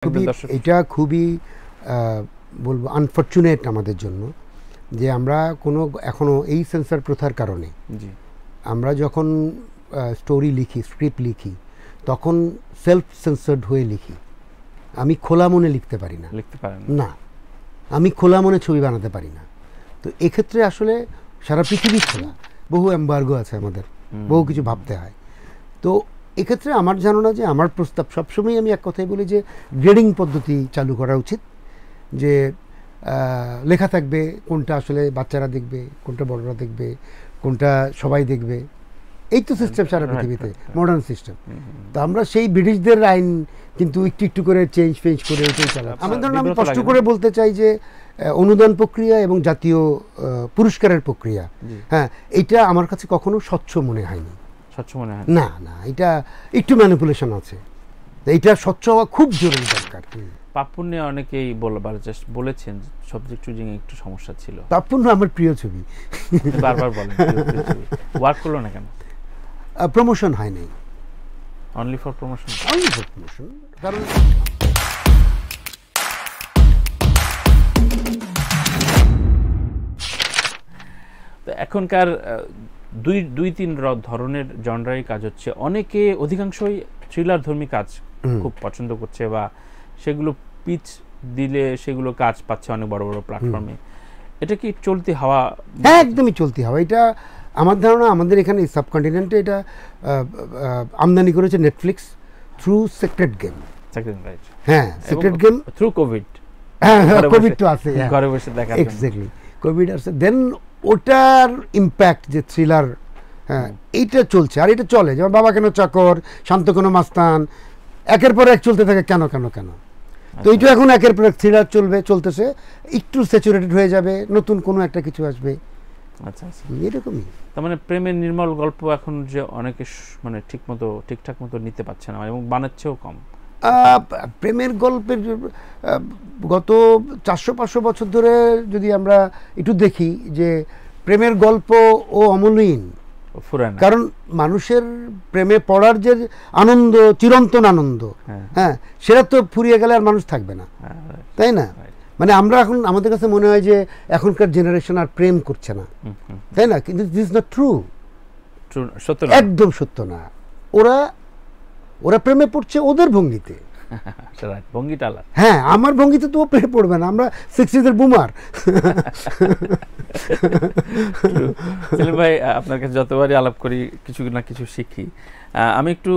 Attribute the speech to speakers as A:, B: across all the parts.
A: খুবই এটা খুবই বলবো আনফরচুনেট আমাদের জন্য যে আমরা কোনো এখনো এই সেন্সর প্রথার কারণে আমরা যখন স্টোরি লিখি স্ক্রিপ্ট লিখি তখন সেলফ সেন্সার্ড হয়ে লিখি। আমি খোলা মনে লিখতে পারি না, না আমি খোলা মনে ছবি বানাতে পারি না। তো এক্ষেত্রে আসলে সারা পৃথিবী খোলা, বহু এম্বার্গো আছে আমাদের, বহু কিছু ভাবতে হয়। তো এক্ষেত্রে আমার জানো না যে আমার প্রস্তাব সবসময় আমি এক কথাই বলি যে গ্রেডিং পদ্ধতি চালু করা উচিত, যে লেখা থাকবে কোনটা আসলে বাচ্চারা দেখবে, কোনটা বড়রা দেখবে, কোনটা সবাই দেখবে। এই তো সিস্টেম সারা পৃথিবীতে, মডার্ন সিস্টেম। তো আমরা সেই ব্রিটিশদের আইন কিন্তু একটু একটু করে চেঞ্জ করে ওইটাই চালাই। আমার ধরুন আমি কষ্ট করে বলতে চাই যে অনুদান প্রক্রিয়া এবং জাতীয় পুরস্কারের প্রক্রিয়া, হ্যাঁ, এটা আমার কাছে কখনো স্বচ্ছ মনে হয়নি। না না, এটা একটু ম্যানিপুলেশন আছে, এটা স্বচ্ছ হওয়া খুব জরুরি দরকার।
B: পাপ্পুন্যে অনেকেই বলেছেন সাবজেক্ট চুজিং একটু সমস্যা ছিল।
A: পাপ্পুন্য আমার প্রিয় ছবি,
B: বারবার বলেন ওয়ার্ক করলো না কেন?
A: প্রমোশন হয় নাই।
B: Only for promotion?
A: Only for promotion. কারণ
B: তো এখনকার দুই তিন ধরনের জনরাই কাজ হচ্ছে। অনেকে অধিকাংশই থ্রিলার ধর্মী কাজ খুব পছন্দ করছে, বা সেগুলো পিচ দিলে সেগুলো কাজ পাচ্ছে অনেক বড় বড় প্ল্যাটফর্মে। এটা কি চলতি হাওয়া?
A: হ্যাঁ, একদমই চলতি হাওয়া। এটা আমার ধারণা আমাদের এখানে সাবকন্টিনেন্টে এটা আমদানি করেছে নেটফ্লিক্স থ্রু সিক্রেট গেম। হ্যাঁ, সিক্রেট গেম
B: থ্রু কোভিড।
A: হ্যাঁ, কোভিড তো আছে,
B: ঘরে বসে দেখা।
A: এক্স্যাক্টলি, কোভিড আছে। দেন ওটার ইম্প্যাক্ট যে থ্রিলার, হ্যাঁ, এইটা চলছে। আর এটা চলে, যেমন বাবা কেন চাকর, শান্ত কোনো মাস্তান, একের পর এক চলতে থাকে। কেন কেন কেন? তো এইটা এখন একের পর এক থ্রিলার চলতেছে, একটু স্যাচুরেটেড হয়ে যাবে, নতুন কোনো একটা কিছু আসবে।
B: আচ্ছা আচ্ছা,
A: এরকমই।
B: তার মানে প্রেমের নির্মল গল্প এখন যে অনেকে মানে ঠিকঠাক মতো নিতে পারছে না, এবং বানাচ্ছেও কম।
A: প্রেমের গল্পের গত 400-500 বছর ধরে যদি আমরা একটু দেখি যে প্রেমের গল্প ও অমূল্যহীন। কারণ মানুষের প্রেমে পড়ার যে আনন্দ, চিরন্তন আনন্দ, হ্যাঁ, সেটা তো ফুরিয়ে গেলে আর মানুষ থাকবে না, তাই না? মানে আমরা এখন আমাদের কাছে মনে হয় যে এখনকার জেনারেশন আর প্রেম করছে না, তাই না? কিন্তু দিস ইজ নট ট্রু। একদম সত্য না। ওরা প্রেমে পড়ছে ওদের ভঙ্গিতে।
B: ভঙ্গিটা আলাদা।
A: হ্যাঁ, আমার ভঙ্গিতে তো ও প্রেমে পড়বে না। আমরা 60s বুমার।
B: সেলিম ভাই, আপনার কাছে যতবারই আলাপ করি কিছু না কিছু শিখি। আমি একটু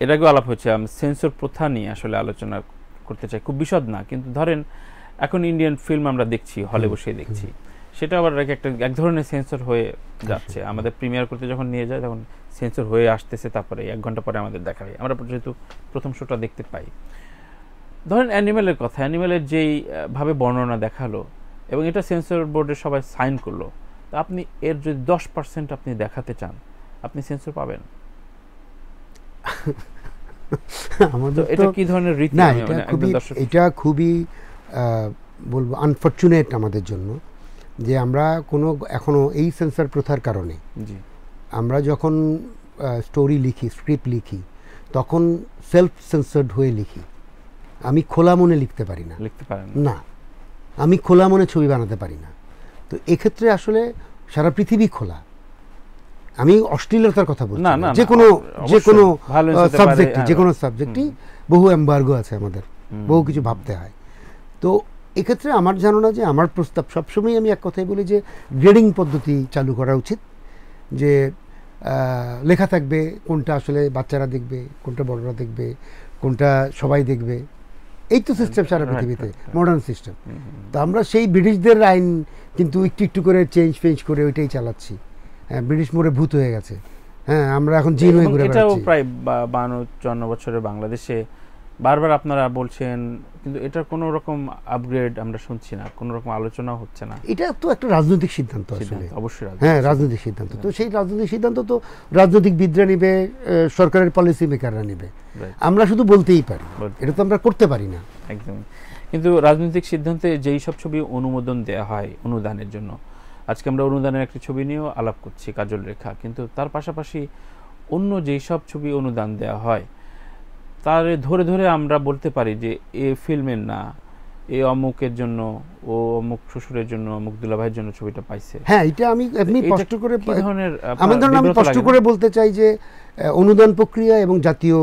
B: এর আগেও আলাপ হচ্ছে, আমি সেন্সর প্রথা নিয়ে আসলে আলোচনা করতে চাই। খুব বিশদ না, কিন্তু ধরেন এখন ইন্ডিয়ান ফিল্ম আমরা দেখছি, হলে বসে দেখছি, সেটা আবার এক ধরনের সেন্সর হয়ে যাচ্ছে। আমাদের প্রিমিয়ার করতে যখন নিয়ে যায় তখন সেন্সর হয়ে আসতেছে, তারপরে 1 ঘন্টা পরে আমাদের দেখা হয়। আমরা যেহেতু প্রথম শোটা দেখতে পাই, ধরেন অ্যানিমেলের কথা, অ্যানিমেলের যেই ভাবে বর্ণনা দেখালো এবং এটা সেন্সর বোর্ডে সবাই সাইন করলো, তো আপনি এর যদি 10% আপনি দেখাতে চান, আপনি সেন্সর পাবেন?
A: আমাদের
B: এটা কি ধরনের রীতি?
A: না, এটা খুবই বলবো আনফরচুনেট আমাদের জন্য যে আমরা কোনো এখনো এই সেন্সর প্রথার কারণে আমরা যখন স্টোরি লিখি স্ক্রিপ্ট লিখি তখন সেলফ সেন্সার্ড হয়ে লিখি। আমি খোলা মনে লিখতে পারি না, না আমি খোলা মনে ছবি বানাতে পারি না। তো এক্ষেত্রে আসলে সারা পৃথিবী খোলা। আমি অশ্লীলতার কথা বলছি না, যে কোনো সাবজেক্টই, যে কোনো সাবজেক্টই বহু এম্বার্গো আছে আমাদের, বহু কিছু ভাবতে হয়। তো এক্ষেত্রে আমার জানো না যে আমার প্রস্তাব সবসময় আমি এক কথাই বলি যে গ্রেডিং পদ্ধতি চালু করা উচিত, যে লেখা থাকবে কোনটা আসলে বাচ্চারা দেখবে, কোনটা বড়রা দেখবে, কোনটা সবাই দেখবে। এই তো সিস্টেম সারা পৃথিবীতে, মডার্ন সিস্টেম। তো আমরা সেই ব্রিটিশদের আইন কিন্তু একটু একটু করে চেঞ্জ করে ওইটাই চালাচ্ছি। হ্যাঁ, ব্রিটিশ মোড়ে ভূত হয়ে গেছে। হ্যাঁ, আমরা এখন জিন হয়ে ঘুরে বেড়াচ্ছি।
B: এটাও প্রায় 52-54 বছরের বাংলাদেশে বারবার আপনারা বলছেন, কিন্তু এটার কোনো রকম আপগ্রেড আমরা শুনছি না, কোনো রকম আলোচনা হচ্ছে না।
A: এটা তো একটা রাজনৈতিক সিদ্ধান্ত আসলে,
B: অবশ্যই।
A: হ্যাঁ, রাজনৈতিক সিদ্ধান্ত। তো সেই রাজনৈতিক সিদ্ধান্ত তো রাজনৈতিকবিদরা নেবে, সরকারের পলিসি মেকাররা নেবে। আমরা শুধু বলতেই পারি, এটা তো আমরা করতে পারি না।
B: একদম। কিন্তু রাজনৈতিক সিদ্ধান্তে যেই সব ছবি অনুমোদন দেওয়া হয় অনুদানের জন্য, আজকে আমরা অনুদানের একটি ছবি নিয়েও আলাপ করছি, কাজল রেখা, কিন্তু তার পাশাপাশি অন্য যেই সব ছবি অনুদান দেওয়া হয় তার ধরে ধরে আমরা বলতে পারি যে এ ফিল্মের না, এ অমুকের জন্য, ও অমুক শ্বশুরের জন্য, অমুক দুলাভাইয়ের জন্য ছবিটা পাইছে।
A: হ্যাঁ, এটা আমি স্পষ্ট করে
B: আমি
A: স্পষ্ট করে বলতে চাই যে অনুদান প্রক্রিয়া এবং জাতীয়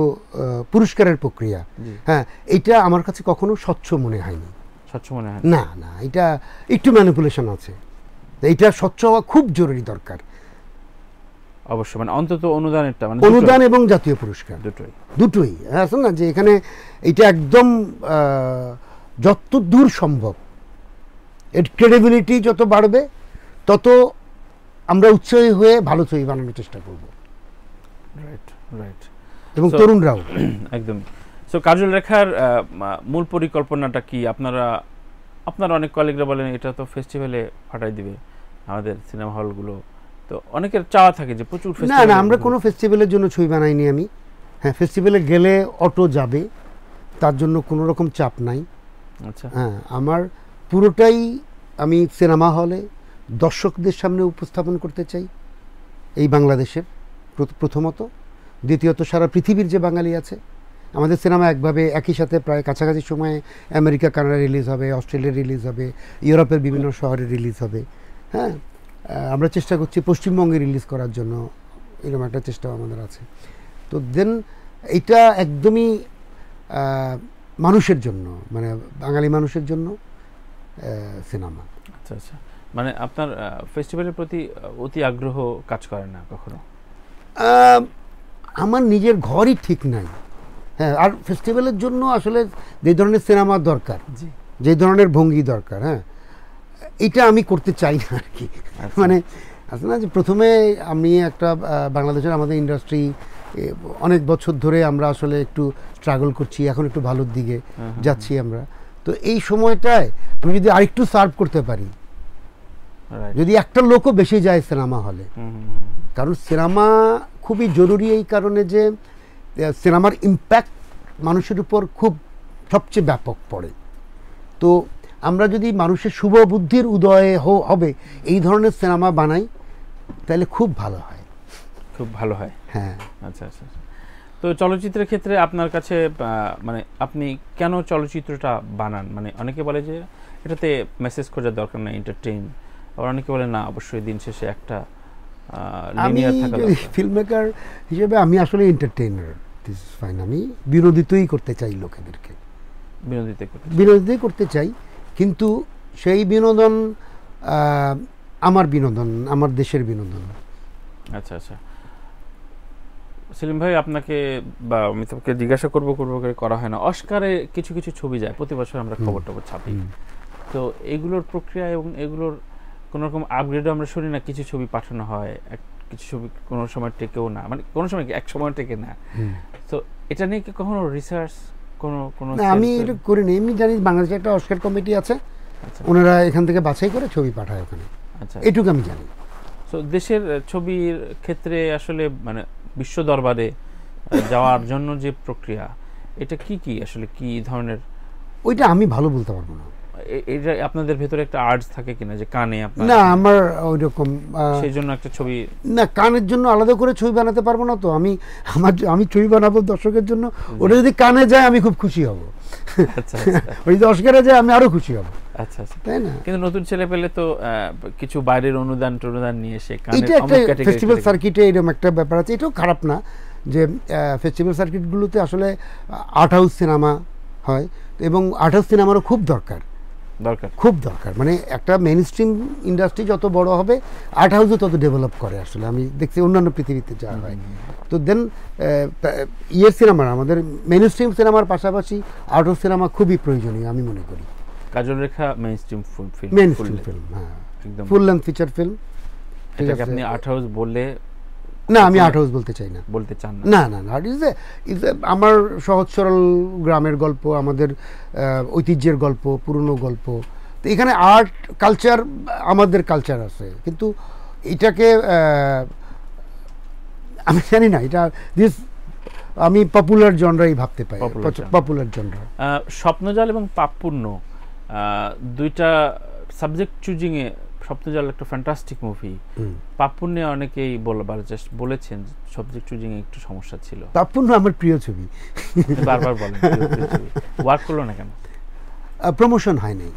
A: পুরস্কারের প্রক্রিয়া, হ্যাঁ, এটা আমার কাছে কখনো স্বচ্ছ মনে হয়নি।
B: স্বচ্ছ মনে হয়
A: না, না, এটা একটু ম্যানিপুলেশন আছে। এটা স্বচ্ছ হওয়া খুব জরুরি দরকার।
B: অবশ্যই, মানে অন্তত অনুদানেরটা, মানে
A: অনুদান এবং জাতীয় পুরস্কার দুটোই আছে না, যে এখানে এটা একদম যত দূর সম্ভব এর ক্রেডিবিলিটি যত বাড়বে তত আমরা উৎসাহী হয়ে ভালো ছবি বানানোর চেষ্টা করব।
B: Right, right.
A: এবং তরুণরাও
B: একদম। সো কাজল রেখার মূল পরিকল্পনাটা কি? আপনারা অনেক কলিগরা বলেন এটা তো ফেস্টিভ্যালে ফাটাই দিবে আমাদের সিনেমা হলগুলো, তো অনেকের চাওয়া থাকে যে প্রচুর
A: না, না, আমরা কোনো ফেস্টিভ্যালের জন্য ছবি বানাইনি আমি। হ্যাঁ, ফেস্টিভ্যালে গেলে অটো যাবে, তার জন্য কোনো রকম চাপ নাই।
B: আচ্ছা,
A: হ্যাঁ, আমার পুরোটাই আমি সিনেমা হলে দর্শকদের সামনে উপস্থাপন করতে চাই এই বাংলাদেশের, প্রথমত। দ্বিতীয়ত সারা পৃথিবীর যে বাঙালি আছে, আমাদের সিনেমা একভাবে একই সাথে প্রায় কাছাকাছি সময়ে আমেরিকা, কানাডা রিলিজ হবে, অস্ট্রেলিয়া রিলিজ হবে, ইউরোপের বিভিন্ন শহরে রিলিজ হবে। হ্যাঁ, আমরা চেষ্টা করছি পশ্চিমবঙ্গে রিলিজ করার জন্য, এরকম একটা চেষ্টাও আমাদের আছে। তো দেন এটা একদমই মানুষের জন্য, মানে বাঙালি মানুষের জন্য সিনেমা।
B: আচ্ছা, আচ্ছা, মানে আপনার ফেস্টিভ্যালের প্রতি অতি আগ্রহ কাজ করে না কখনো?
A: আমার নিজের ঘরই ঠিক নাই। হ্যাঁ, আর ফেস্টিভ্যালের জন্য আসলে যে ধরনের সিনেমা দরকার, যে ধরনের ভঙ্গি দরকার, হ্যাঁ, এটা আমি করতে চাই না আর কি। মানে আসলে না, যে প্রথমে আমি একটা বাংলাদেশের আমাদের ইন্ডাস্ট্রি অনেক বছর ধরে আমরা আসলে একটু স্ট্রাগল করছি, এখন একটু ভালোর দিকে যাচ্ছি আমরা। তো এই সময়টায় আমি যদি আরেকটু সার্ভ করতে পারি, যদি একটা লোকও বেশি যায় সিনেমা হলে, কারণ সিনেমা খুবই জরুরি এই কারণে যে সিনেমার ইম্প্যাক্ট মানুষের উপর খুব সবচেয়ে ব্যাপক পড়ে। তো আমরা যদি মানুষের শুভ বুদ্ধির উদয়ে হবে এই ধরনের সিনেমা বানাই, তাহলে খুব ভালো হয়,
B: খুব ভালো হয়।
A: হ্যাঁ,
B: আচ্ছা, আচ্ছা। তো চলচ্চিত্রের ক্ষেত্রে আপনার কাছে মানে আপনি কেন চলচ্চিত্রটা বানান? মানে অনেকে বলে যে এটাতে মেসেজ খোঁজার দরকার নাই, এন্টারটেইন। আবার অনেকে বলে না, অবশ্যই দিন শেষে একটা লিনিয়ার থাকা দরকার।
A: ফিল্ম মেকার হিসেবে আমি আসলে এন্টারটেইনার, দিস ইজ ফাইন। আমি বিনোদিতই করতে চাই, লোকেদেরকে বিনোদিতই করতে চাই, কিন্তু সেই বিনোদন আমার বিনোদন, আমার দেশের বিনোদন।
B: আচ্ছা, আচ্ছা। সেলিম ভাই, আপনাকে বা অমিতাভকে জিজ্ঞাসা করবো করে করা হয় না, অস্কারে কিছু কিছু ছবি যায় প্রতি বছর, আমরা খবর ছাপি। তো এগুলোর প্রক্রিয়া এবং এগুলোর কোনো রকম আপগ্রেডও আমরা শুনি না। কিছু ছবি পাঠানো হয়, কিছু ছবি কোনো সময় টেকেও না, মানে কোনো সময় এক সময় টেকে না। তো এটা নিয়ে কি কখনো রিসার্চ কোনো?
A: আমি এটা করিনি। এমনি জানি বাংলাদেশে একটা অস্কার কমিটি আছে, ওনারা এখান থেকে বাছাই করে ছবি পাঠায় ওখানে। আচ্ছা, এটুকু আমি জানি।
B: তো দেশের ছবির ক্ষেত্রে আসলে মানে বিশ্ব দরবারে যাওয়ার জন্য যে প্রক্রিয়া, এটা কি আসলে কি ধরনের?
A: ওইটা আমি ভালো বলতে পারবো না।
B: এটা আপনাদের ভেতরে একটা আর্টস থাকে কিনা যে কানে আপনার?
A: না, আমার ওইরকম
B: সেই জন্য একটা ছবি
A: না, কানের জন্য আলাদা করে ছবি বানাতে পারবো না। তো আমি ছবি বানাবো দর্শকের জন্য, ওটা যদি কানে যায় আমি খুব খুশি হব।
B: আচ্ছা,
A: ওই যদি অস্কারে যায় আমি আরো খুশি হব।
B: আচ্ছা, আচ্ছা, তাই না? কিন্তু নতুন ছেলে পেলে তো কিছু বাইরের অনুদান নিয়ে এসে
A: এটা একটা ফেস্টিভ্যাল সার্কিটে এরকম একটা ব্যাপার আছে। এটাও খারাপ না যে ফেস্টিভ্যাল সার্কিটগুলোতে আসলে আর্ট হাউস সিনেমা হয়, এবং আর্ট হাউস সিনেমারও খুব দরকার। মানে একটা মেইন স্ট্রিম ইন্ডাস্ট্রি যত বড় হবে, আর্ট হাউসও তত ডেভেলপ করে। আসলে আমি দেখছি অন্যান্য পৃথিবীতে যা হয়। তো দেন সিনেমার, আমাদের মেইন স্ট্রিম সিনেমার পাশাপাশি আর্ট হাউস সিনেমা খুবই প্রয়োজনীয় আমি মনে করি।
B: কাজল রেখা মেইন স্ট্রিম ফিল্ম,
A: হ্যাঁ, একদম ফুল লেন্থ ফিচার ফিল্ম।
B: এটাকে আপনি আর্ট হাউস বললে?
A: না, আমি আর্ট হাউস বলতে চাই না।
B: বলতে চান
A: না? না, না, আমার সহজ সরল গ্রামের গল্প, আমাদের ঐতিহ্যের গল্প, পুরনো গল্প। তো এখানে আর্ট কালচার, আমাদের কালচার আছে, কিন্তু এটাকে আমি জানি না, এটা আমি পপুলার জনরাই ভাবতে পাই, পপুলার জনরা।
B: স্বপ্নজাল এবং পাপপূর্ণ দুইটা সাবজেক্ট চুজিংয়ে স্বপ্নজাল একটা ফ্যান্টাস্টিক মুভি, পাপ্পুন নিয়ে অনেকেই বলেছেন সাবজেক্ট চুজিং একটু সমস্যা ছিল।
A: পাপ্পুন আমার প্রিয় ছবি,
B: বারবার বলেন ওয়ার্ক করলো না কেন?
A: প্রমোশন হয় নাই।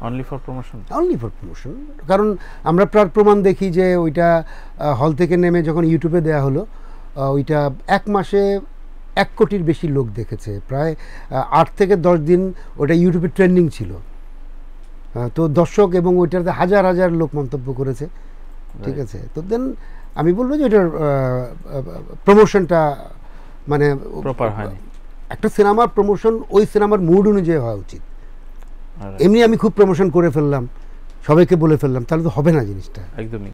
B: Only for promotion?
A: Only for promotion, কারণ আমরা প্রমাণ দেখি যে ওইটা হল থেকে নেমে যখন ইউটিউবে দেয়া হলো, ওইটা 1 মাসে 1 কোটির বেশি লোক দেখেছে, প্রায় 8 থেকে 10 দিন ওটা ইউটিউবে ট্রেন্ডিং ছিল। তো দর্শক এবং ওইটাতে হাজার হাজার লোক মন্তব্য করেছে, ঠিক আছে। তো দেন আমি বলবো যে এটার প্রমোশনটা মানে
B: প্রপার হয়নি। একটা
A: সিনেমার প্রমোশন ওই সিনেমার মুড অনুযায়ী হওয়া উচিত। এমনি আমি খুব প্রমোশন করে ফেললাম, সবাইকে বলে ফেললাম, তাহলে তো হবে না জিনিসটা।
B: একদমই।